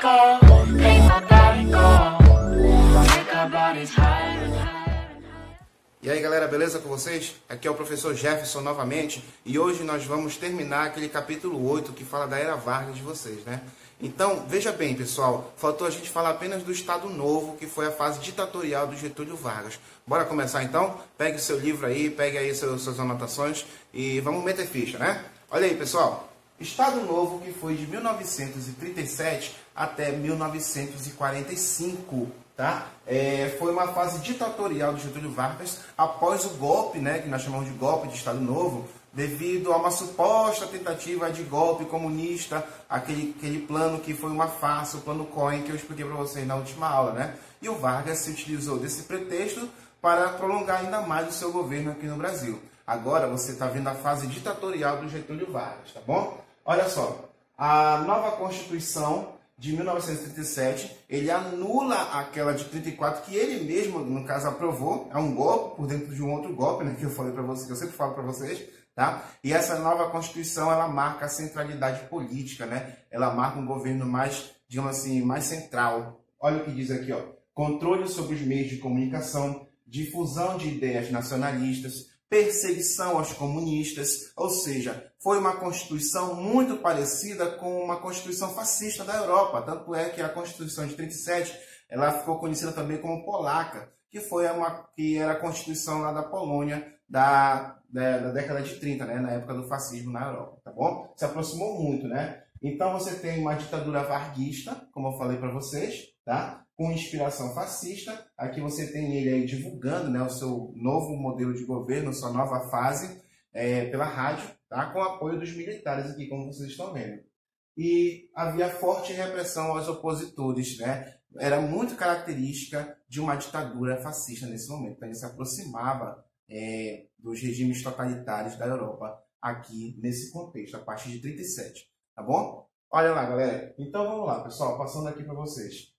go, make my body go, make our bodies higher and higher and higher. E aí galera, beleza com vocês? Aqui é o professor Jefferson novamente e hoje nós vamos terminar aquele capítulo 8 que fala da Era Vargas de vocês, né? Então, veja bem pessoal, faltou a gente falar apenas do Estado Novo, que foi a fase ditatorial do Getúlio Vargas. Bora começar então? Pegue o seu livro aí, pegue aí suas anotações e vamos meter ficha, né? Olha aí pessoal, Estado Novo que foi de 1937 até 1945, tá? Foi uma fase ditatorial do Getúlio Vargas após o golpe, né, que nós chamamos de golpe de Estado Novo, devido a uma suposta tentativa de golpe comunista, aquele plano que foi uma farsa, o plano Cohen, que eu expliquei para vocês na última aula, né? E o Vargas se utilizou desse pretexto para prolongar ainda mais o seu governo aqui no Brasil. Agora você está vendo a fase ditatorial do Getúlio Vargas, tá bom? Olha só, a nova Constituição de 1937, ele anula aquela de 34 que ele mesmo, no caso, aprovou. É um golpe por dentro de um outro golpe, né, que eu falei para vocês, que eu sempre falo para vocês, tá? E essa nova Constituição, ela marca a centralidade política, né? Ela marca um governo mais, digamos assim, mais central. Olha o que diz aqui, ó. Controle sobre os meios de comunicação, difusão de ideias nacionalistas, perseguição aos comunistas, ou seja, foi uma Constituição muito parecida com uma Constituição fascista da Europa. Tanto é que a Constituição de 37, ela ficou conhecida também como polaca, que era a Constituição lá da Polônia da década de 30, né, na época do fascismo na Europa, tá bom? Se aproximou muito, né? Então você tem uma ditadura varguista, como eu falei para vocês, tá? Com inspiração fascista. Aqui você tem ele aí divulgando, né, o seu novo modelo de governo, sua nova fase, pela rádio, tá? Com o apoio dos militares aqui, como vocês estão vendo. E havia forte repressão aos opositores, né? Era muito característica de uma ditadura fascista nesse momento. Então, ele se aproximava dos regimes totalitários da Europa aqui nesse contexto, a partir de 37, tá bom? Olha lá, galera. Então, vamos lá, pessoal, passando aqui para vocês.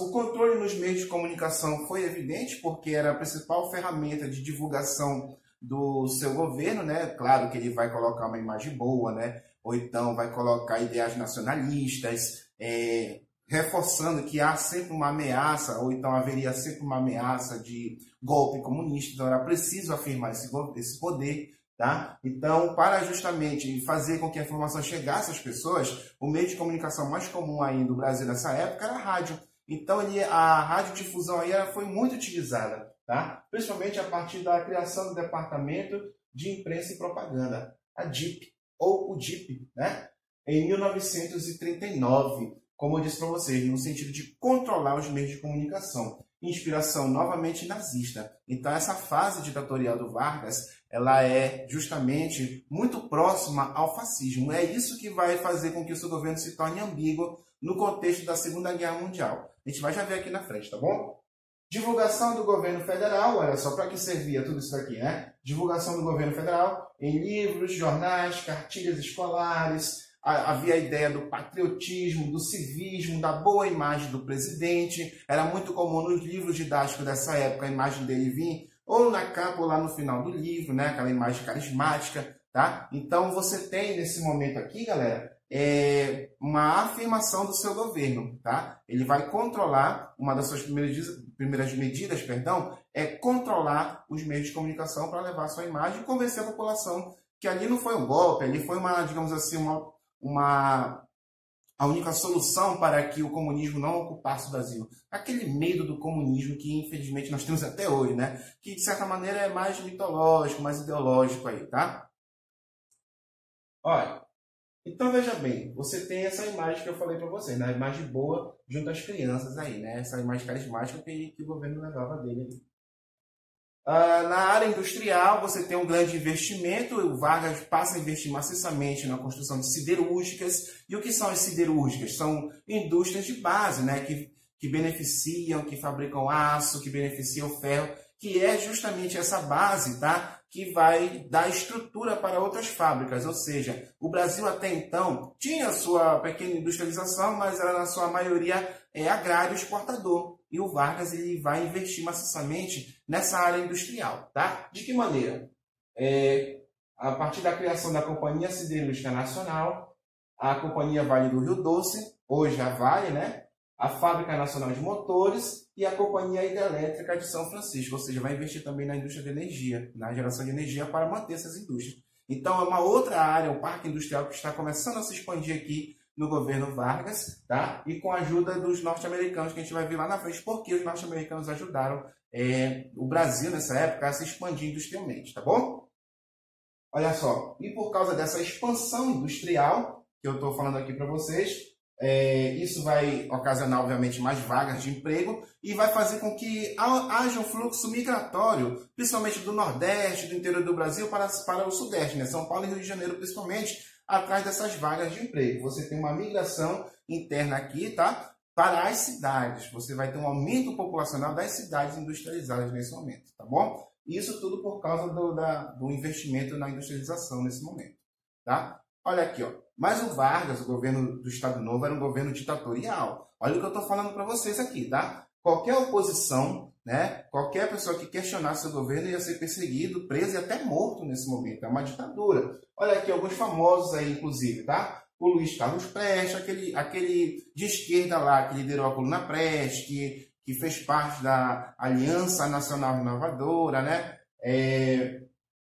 O controle nos meios de comunicação foi evidente, porque era a principal ferramenta de divulgação do seu governo, né? Claro que ele vai colocar uma imagem boa, né? Ou então vai colocar ideias nacionalistas, reforçando que há sempre uma ameaça, ou então haveria sempre uma ameaça de golpe comunista. Então era preciso afirmar esse poder, tá? Então, para justamente fazer com que a informação chegasse às pessoas, o meio de comunicação mais comum aí do Brasil nessa época era a rádio. Então, a radiodifusão aí foi muito utilizada, tá? Principalmente a partir da criação do Departamento de Imprensa e Propaganda, a DIP, ou o DIP, né? Em 1939, como eu disse para vocês, no sentido de controlar os meios de comunicação. Inspiração novamente nazista. Então, essa fase ditatorial do Vargas, ela é justamente muito próxima ao fascismo. É isso que vai fazer com que o seu governo se torne ambíguo no contexto da Segunda Guerra Mundial. A gente vai já ver aqui na frente, tá bom? Divulgação do governo federal, olha só para que servia tudo isso daqui, né? Divulgação do governo federal em livros, jornais, cartilhas escolares. Havia a ideia do patriotismo, do civismo, da boa imagem do presidente. Era muito comum nos livros didáticos dessa época a imagem dele vir ou na capa ou lá no final do livro, né? Aquela imagem carismática, tá? Então você tem nesse momento aqui, galera, uma afirmação do seu governo, tá? Ele vai controlar, uma das suas primeiras medidas, é controlar os meios de comunicação para levar a sua imagem e convencer a população que ali não foi um golpe, ali foi uma, digamos assim, a única solução para que o comunismo não ocupasse o Brasil. Aquele medo do comunismo que, infelizmente, nós temos até hoje, né? Que, de certa maneira, é mais mitológico, mais ideológico aí, tá? Olha, então veja bem, você tem essa imagem que eu falei para você, né? A imagem boa junto às crianças aí, né? Essa imagem carismática que o governo levava dele. Na área industrial, você tem um grande investimento. O Vargas passa a investir maciçamente na construção de siderúrgicas. E o que são as siderúrgicas? São indústrias de base, né? Que beneficiam, que fabricam aço, que beneficiam ferro, que é justamente essa base, tá? Que vai dar estrutura para outras fábricas. Ou seja, o Brasil até então tinha sua pequena industrialização, mas era na sua maioria agrário exportador. E o Vargas ele vai investir maciçamente nessa área industrial, tá? De que maneira? A partir da criação da Companhia Siderúrgica Nacional, a Companhia Vale do Rio Doce, hoje a Vale, né? A Fábrica Nacional de Motores e a Companhia Hidrelétrica de São Francisco, ou seja, vai investir também na indústria de energia, na geração de energia para manter essas indústrias. Então, é uma outra área, o parque industrial, que está começando a se expandir aqui no governo Vargas, tá? E com a ajuda dos norte-americanos, que a gente vai ver lá na frente, porque os norte-americanos ajudaram o Brasil, nessa época, a se expandir industrialmente, tá bom? Olha só, e por causa dessa expansão industrial, que eu estou falando aqui para vocês, isso vai ocasionar, obviamente, mais vagas de emprego e vai fazer com que haja um fluxo migratório, principalmente do Nordeste, do interior do Brasil, para o Sudeste, né? São Paulo e Rio de Janeiro, principalmente, atrás dessas vagas de emprego. Você tem uma migração interna aqui, tá? Para as cidades. Você vai ter um aumento populacional das cidades industrializadas nesse momento, tá bom? Isso tudo por causa do investimento na industrialização nesse momento, tá? Olha aqui, ó. Mas o Vargas, o governo do Estado Novo, era um governo ditatorial. Olha o que eu estou falando para vocês aqui, tá? Qualquer oposição, né? Qualquer pessoa que questionasse o governo ia ser perseguido, preso e até morto nesse momento. É uma ditadura. Olha aqui alguns famosos aí, inclusive, tá? O Luiz Carlos Prestes, aquele de esquerda lá, que liderou a coluna Prestes, que fez parte da Aliança Nacional Renovadora, né?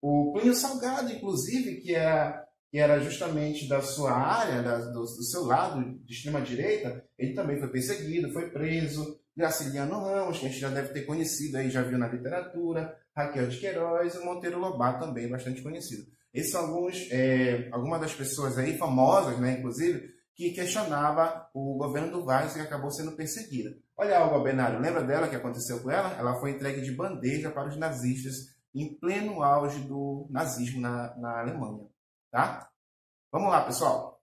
O Plínio Salgado, inclusive, que era justamente da sua área, do seu lado de extrema-direita, ele também foi perseguido, foi preso. Graciliano Ramos, que a gente já deve ter conhecido, aí, já viu na literatura, Raquel de Queiroz e Monteiro Lobato também, bastante conhecido. Esses são algumas das pessoas aí, famosas, né, inclusive, que questionava o governo do Vargas e acabou sendo perseguida. Olha a Olga Benário, lembra dela, que aconteceu com ela? Ela foi entregue de bandeja para os nazistas em pleno auge do nazismo na Alemanha. Tá? Vamos lá, pessoal.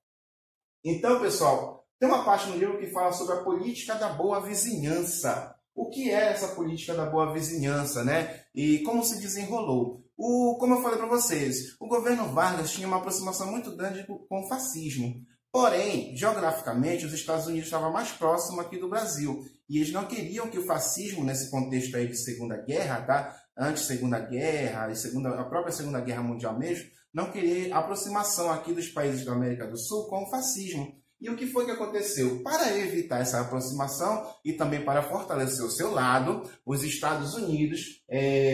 Então, pessoal, tem uma parte no livro que fala sobre a política da boa vizinhança. O que é essa política da boa vizinhança, né? E como se desenrolou? Como eu falei para vocês, o governo Vargas tinha uma aproximação muito grande com o fascismo. Porém, geograficamente, os Estados Unidos estavam mais próximos aqui do Brasil. E eles não queriam que o fascismo, nesse contexto aí de Segunda Guerra, tá? Antes Segunda Guerra e a própria Segunda Guerra Mundial mesmo, não queria aproximação aqui dos países da América do Sul com o fascismo. E o que foi que aconteceu? Para evitar essa aproximação e também para fortalecer o seu lado, os Estados Unidos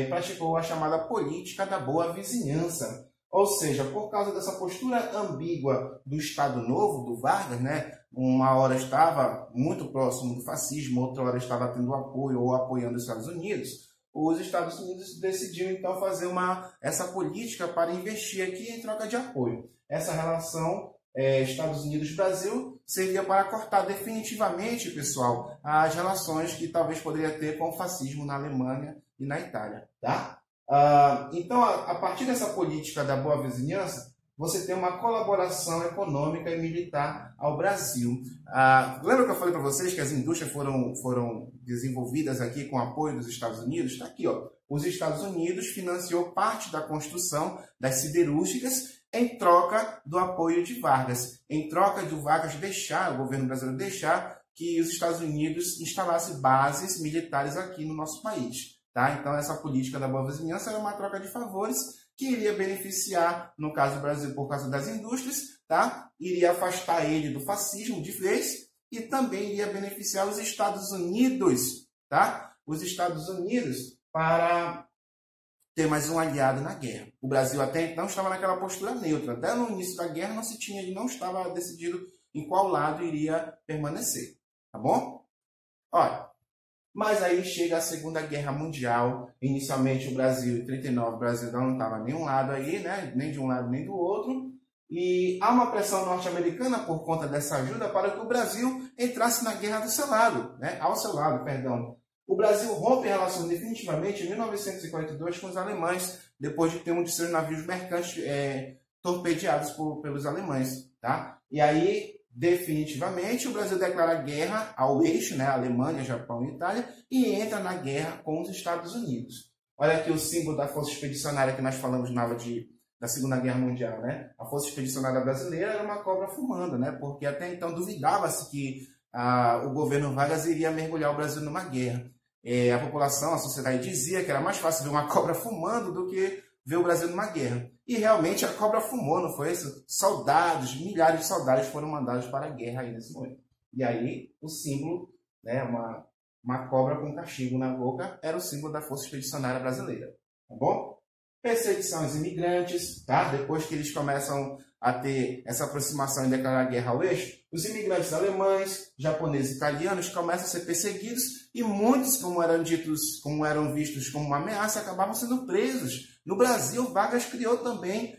praticou a chamada política da boa vizinhança. Ou seja, por causa dessa postura ambígua do Estado Novo, do Vargas, né? Uma hora estava muito próximo do fascismo, outra hora estava tendo apoio ou apoiando os Estados Unidos. Os Estados Unidos decidiram, então, fazer essa política para investir aqui em troca de apoio. Essa relação Estados Unidos-Brasil servia para cortar definitivamente, pessoal, as relações que talvez poderia ter com o fascismo na Alemanha e na Itália. Tá? Então, a partir dessa política da boa vizinhança, você tem uma colaboração econômica e militar ao Brasil. Lembra que eu falei para vocês que as indústrias foram desenvolvidas aqui com apoio dos Estados Unidos? Está aqui, ó. Os Estados Unidos financiou parte da construção das siderúrgicas em troca do apoio de Vargas. Em troca de Vargas o governo brasileiro deixar que os Estados Unidos instalassem bases militares aqui no nosso país. Tá? Então, essa política da boa vizinhança era uma troca de favores que iria beneficiar, no caso do Brasil, por causa das indústrias, tá? Iria afastar ele do fascismo de vez e também iria beneficiar os Estados Unidos, tá? Os Estados Unidos para ter mais um aliado na guerra. O Brasil até então estava naquela postura neutra. Até no início da guerra não estava decidido em qual lado iria permanecer. Tá bom? Olha. Mas aí chega a Segunda Guerra Mundial. Inicialmente o Brasil, em 1939, o Brasil não estava nem um lado aí, né? Nem de um lado nem do outro. E há uma pressão norte-americana por conta dessa ajuda para que o Brasil entrasse na guerra do seu lado, né? Ao seu lado, perdão. O Brasil rompe relações definitivamente em 1942 com os alemães, depois de ter um de seus navios mercantes torpedeados pelos alemães, tá? E aí, definitivamente, o Brasil declara guerra ao eixo, né? Alemanha, Japão e Itália, e entra na guerra com os Estados Unidos. Olha aqui o símbolo da Força Expedicionária que nós falamos na aula da Segunda Guerra Mundial, né? A Força Expedicionária Brasileira era uma cobra fumando, né? Porque até então duvidava-se que o governo Vargas iria mergulhar o Brasil numa guerra. A população, a sociedade dizia que era mais fácil ver uma cobra fumando do que ver o Brasil numa guerra. E realmente a cobra fumou, não foi isso? Soldados, milhares de soldados foram mandados para a guerra aí nesse momento. E aí o símbolo, né, uma cobra com cachimbo na boca, era o símbolo da Força Expedicionária Brasileira. Tá bom? Perseguição aos imigrantes, tá? Depois que eles começam a ter essa aproximação e declarar guerra ao eixo, os imigrantes alemães, japoneses e italianos começam a ser perseguidos e muitos, como eram vistos como uma ameaça, acabavam sendo presos. No Brasil, Vargas criou também,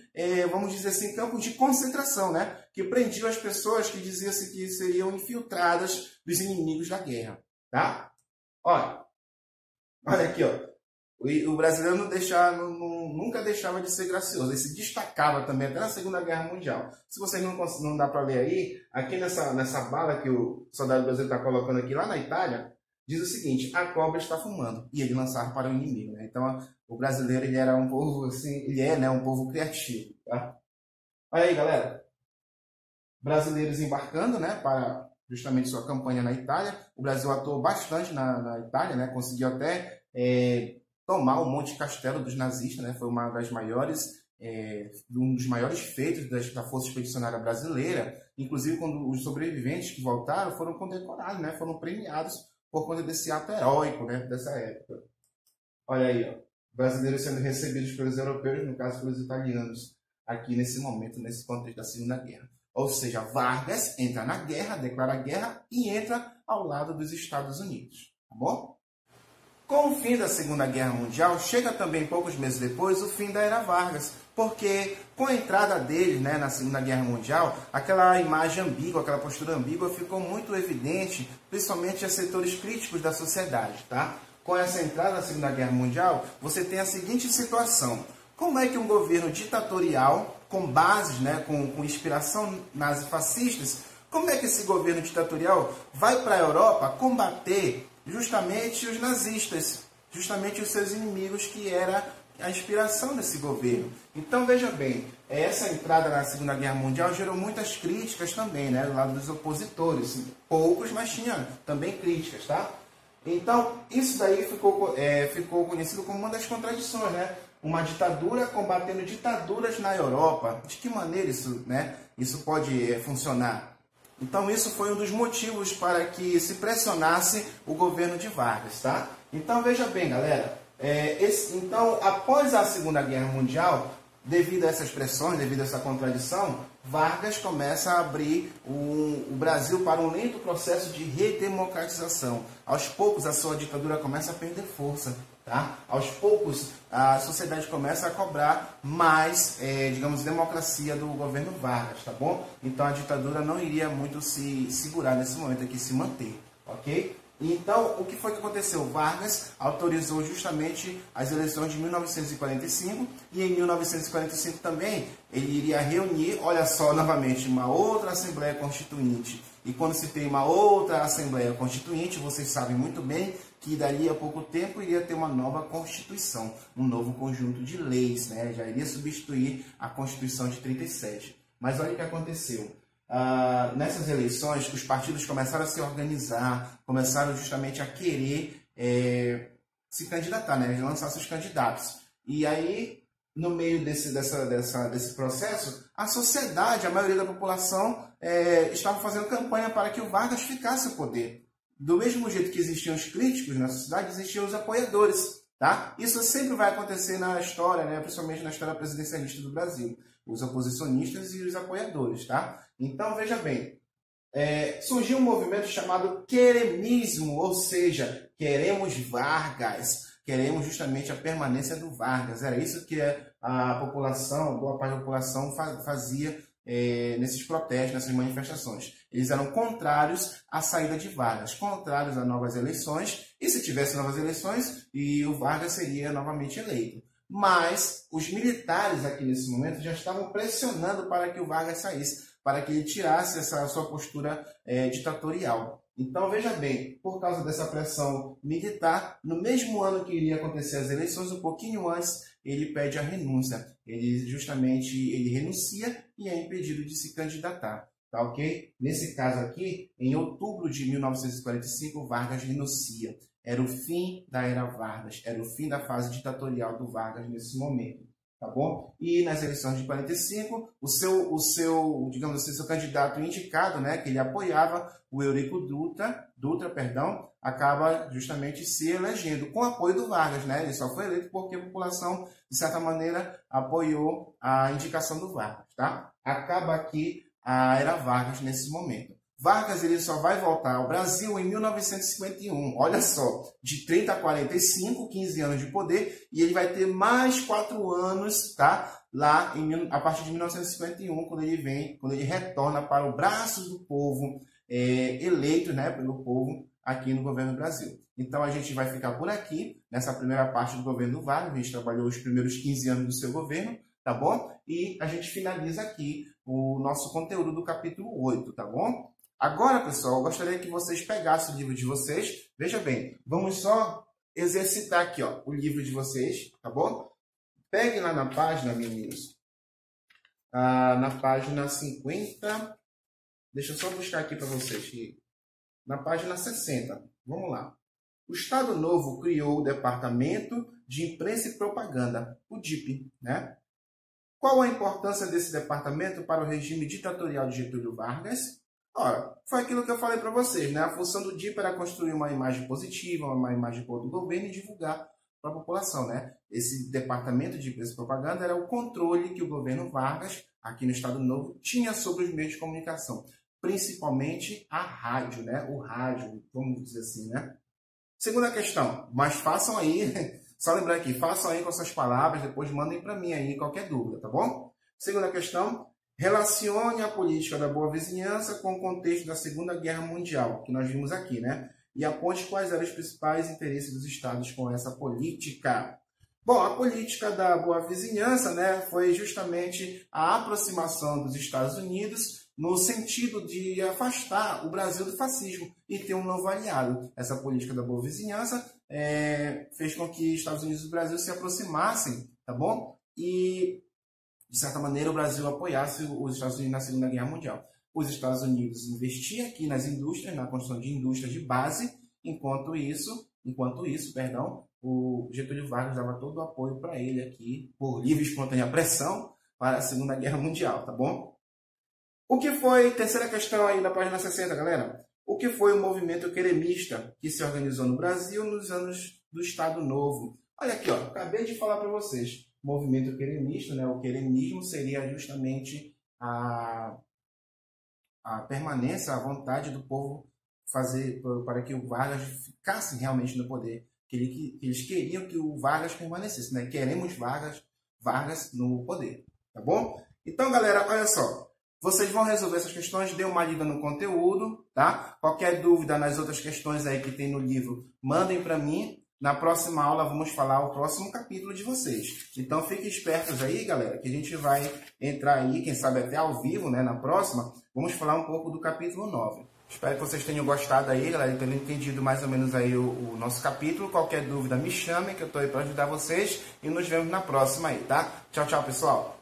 vamos dizer assim, campos de concentração, né? Que prendiam as pessoas que diziam-se que seriam infiltradas dos inimigos da guerra, tá? Olha aqui, ó. O brasileiro nunca deixava de ser gracioso. Ele se destacava também até na Segunda Guerra Mundial. Se vocês não dá para ler aí, aqui nessa bala que o soldado brasileiro está colocando aqui lá na Itália, diz o seguinte: a cobra está fumando. E ele lançava para o inimigo, né? Então, o brasileiro, ele era um povo, assim, ele é, né, um povo criativo, tá? Olha aí, galera. Brasileiros embarcando, né, para justamente sua campanha na Itália. O Brasil atuou bastante na Itália, né? Conseguiu até tomar o Monte Castelo dos nazistas, né? Foi um dos maiores feitos da Força Expedicionária Brasileira. Inclusive, quando os sobreviventes que voltaram foram condecorados, né? Foram premiados por conta desse ato heróico, né? Dessa época. Olha aí, ó. Brasileiros sendo recebidos pelos europeus, no caso pelos italianos, aqui nesse momento, nesse contexto da Segunda Guerra. Ou seja, Vargas entra na guerra, declara guerra e entra ao lado dos Estados Unidos. Tá bom? Com o fim da Segunda Guerra Mundial, chega também poucos meses depois o fim da Era Vargas, porque com a entrada dele, né, na Segunda Guerra Mundial, aquela imagem ambígua, aquela postura ambígua ficou muito evidente, principalmente a setores críticos da sociedade. Tá? Com essa entrada na Segunda Guerra Mundial, você tem a seguinte situação: como é que um governo ditatorial, com bases, né, com inspiração nazifascistas, como é que esse governo ditatorial vai para a Europa combater justamente os nazistas, justamente os seus inimigos, que era a inspiração desse governo? Então, veja bem, essa entrada na Segunda Guerra Mundial gerou muitas críticas também, né, do lado dos opositores. Poucos, mas tinha também críticas, tá? Então, isso daí ficou conhecido como uma das contradições, né? Uma ditadura combatendo ditaduras na Europa. De que maneira isso pode funcionar? Então, isso foi um dos motivos para que se pressionasse o governo de Vargas, tá? Então, veja bem, galera. Então, após a Segunda Guerra Mundial, devido a essas pressões, devido a essa contradição, Vargas começa a abrir o Brasil para um lento processo de redemocratização. Aos poucos, a sua ditadura começa a perder força. Tá? Aos poucos, a sociedade começa a cobrar mais, digamos, democracia do governo Vargas, tá bom? Então, a ditadura não iria muito se segurar nesse momento aqui, se manter, ok? Então, o que foi que aconteceu? Vargas autorizou justamente as eleições de 1945 e em 1945 também ele iria reunir, olha só, novamente, uma outra Assembleia Constituinte. E quando se tem uma outra Assembleia Constituinte, vocês sabem muito bem que dali a pouco tempo iria ter uma nova Constituição, um novo conjunto de leis, né? Já iria substituir a Constituição de 37. Mas olha o que aconteceu. Nessas eleições, os partidos começaram a se organizar, começaram justamente a querer se candidatar, né? Lançar seus candidatos. E aí, no meio desse processo, a sociedade, a maioria da população, estava fazendo campanha para que o Vargas ficasse no poder. Do mesmo jeito que existiam os críticos na sociedade, existiam os apoiadores. Tá? Isso sempre vai acontecer na história, né? Principalmente na história presidencialista do Brasil. Os oposicionistas e os apoiadores. Tá? Então, veja bem, surgiu um movimento chamado queremismo, ou seja, queremos Vargas, queremos justamente a permanência do Vargas. Era isso que a população, boa parte da população fazia nesses protestos, nessas manifestações. Eles eram contrários à saída de Vargas, contrários a novas eleições, e se tivesse novas eleições, o Vargas seria novamente eleito. Mas os militares aqui nesse momento já estavam pressionando para que o Vargas saísse, para que ele tirasse essa sua postura ditatorial. Então, veja bem, por causa dessa pressão militar, no mesmo ano que iria acontecer as eleições, um pouquinho antes, ele pede a renúncia. Ele renuncia e é impedido de se candidatar. Tá, ok? Nesse caso aqui, em outubro de 1945, Vargas renuncia. Era o fim da Era Vargas, era o fim da fase ditatorial do Vargas nesse momento. tá bom? E nas eleições de 45, digamos assim, seu candidato indicado, né, que ele apoiava, o Eurico Dutra, acaba justamente se elegendo com o apoio do Vargas, né? Ele só foi eleito porque a população, de certa maneira, apoiou a indicação do Vargas, tá? Acaba aqui a era Vargas nesse momento. Vargas ele só vai voltar ao Brasil em 1951, olha só, de 30 a 45, 15 anos de poder, e ele vai ter mais 4 anos, tá? Lá a partir de 1951, quando ele retorna para o braço do povo, eleito, né, pelo povo aqui no governo do Brasil. Então a gente vai ficar por aqui, nessa primeira parte do governo do Vargas. A gente trabalhou os primeiros 15 anos do seu governo, tá bom? E a gente finaliza aqui o nosso conteúdo do capítulo 8, tá bom? Agora, pessoal, eu gostaria que vocês pegassem o livro de vocês. Veja bem, vamos só exercitar aqui, ó, o livro de vocês, tá bom? Peguem lá na página, meninos, na página 50. Deixa eu só buscar aqui para vocês. Na página 60. Vamos lá. O Estado Novo criou o Departamento de Imprensa e Propaganda, o DIP, né? Qual a importância desse departamento para o regime ditatorial de Getúlio Vargas? Ora, foi aquilo que eu falei para vocês, né? A função do DIP era construir uma imagem positiva, uma imagem boa do governo e divulgar para a população, né? Esse departamento de imprensa e propaganda era o controle que o governo Vargas, aqui no Estado Novo, tinha sobre os meios de comunicação, principalmente a rádio, né? O rádio, vamos dizer assim, né? Segunda questão, mas façam aí, só lembrar aqui, façam aí com essas palavras, depois mandem para mim aí qualquer dúvida, tá bom? Segunda questão, relacione a política da boa vizinhança com o contexto da Segunda Guerra Mundial, que nós vimos aqui, né? E aponte quais eram os principais interesses dos estados com essa política. Bom, a política da boa vizinhança, né, foi justamente a aproximação dos Estados Unidos no sentido de afastar o Brasil do fascismo e ter um novo aliado. Essa política da boa vizinhança fez com que Estados Unidos e o Brasil se aproximassem, tá bom? E de certa maneira, o Brasil apoiasse os Estados Unidos na Segunda Guerra Mundial. Os Estados Unidos investiam aqui nas indústrias, na construção de indústrias de base, enquanto isso, o Getúlio Vargas dava todo o apoio para ele aqui, por livre e espontânea pressão, para a Segunda Guerra Mundial, tá bom? O que foi, terceira questão aí da página 60, galera, o que foi o movimento queremista que se organizou no Brasil nos anos do Estado Novo? Olha aqui, ó, acabei de falar para vocês. Movimento queremista, né? O queremismo seria justamente a permanência, a vontade do povo fazer para que o Vargas ficasse realmente no poder. Eles queriam que o Vargas permanecesse, né? Queremos Vargas no poder, tá bom? Então, galera, olha só. Vocês vão resolver essas questões, dê uma lida no conteúdo, tá? Qualquer dúvida nas outras questões aí que tem no livro, mandem para mim. Na próxima aula vamos falar o próximo capítulo de vocês. Então fiquem espertos aí, galera, que a gente vai entrar aí, quem sabe até ao vivo, né? Na próxima, vamos falar um pouco do capítulo 9. Espero que vocês tenham gostado aí, galera, e tenham entendido mais ou menos aí o nosso capítulo. Qualquer dúvida me chame, que eu estou aí para ajudar vocês. E nos vemos na próxima aí, tá? Tchau, tchau, pessoal!